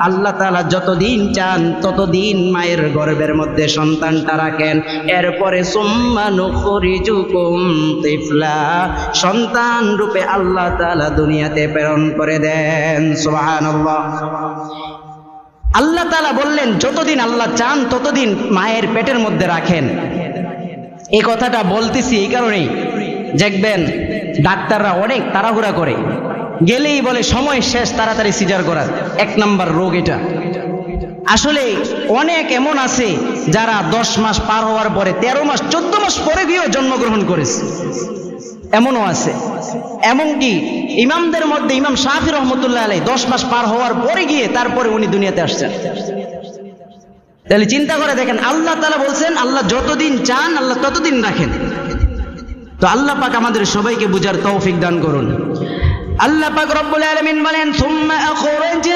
আল্লাহ তাআলা যতদিন চান ততদিন মায়ের গর্ভের মধ্যে সন্তানটা রাখেন। এরপরে সুম্মা নুখরিজুকুম তিফলা, সন্তান রূপে আল্লাহ তাআলা দুনিয়াতে প্রেরণ করে দেন। সুবহানাল্লাহ। আল্লাহ তাআলা বললেন যতদিন আল্লাহ চান ততদিন মায়ের পেটের মধ্যে রাখেন। এই কথাটা বলতেছি এই কারণেই, দেখবেন ডাক্তাররা অনেক তাড়াহুড়া করে, গেলেই বলে সময় শেষ, তাড়াতাড়ি সিজার করার। 1 নাম্বার রোগ এটা। আসলে অনেক এমন আছে যারা 10 মাস পার হওয়ার পরে, 13 মাস 14 মাস পরে গিয়েও জন্মগ্রহণ করেছে, এমনও আছে। এমনকি ইমামদের মধ্যে ইমাম শাফি রহমতুল্লাহ আলাইহি 10 মাস পার হওয়ার পরে গিয়ে তারপরে উনি দুনিয়াতে আসছেন। তাহলে চিন্তা করে দেখেন, আল্লাহ তাআলা বলছেন আল্লাহ যতদিন চান আল্লাহ ততদিন রাখেন। তো আল্লাহ পাক আমাদের সবাইকে বুঝার তৌফিক দান করুন। আল্লাহ পাক রব্বুল আলামিন বলেন সুম্মা আখরাজ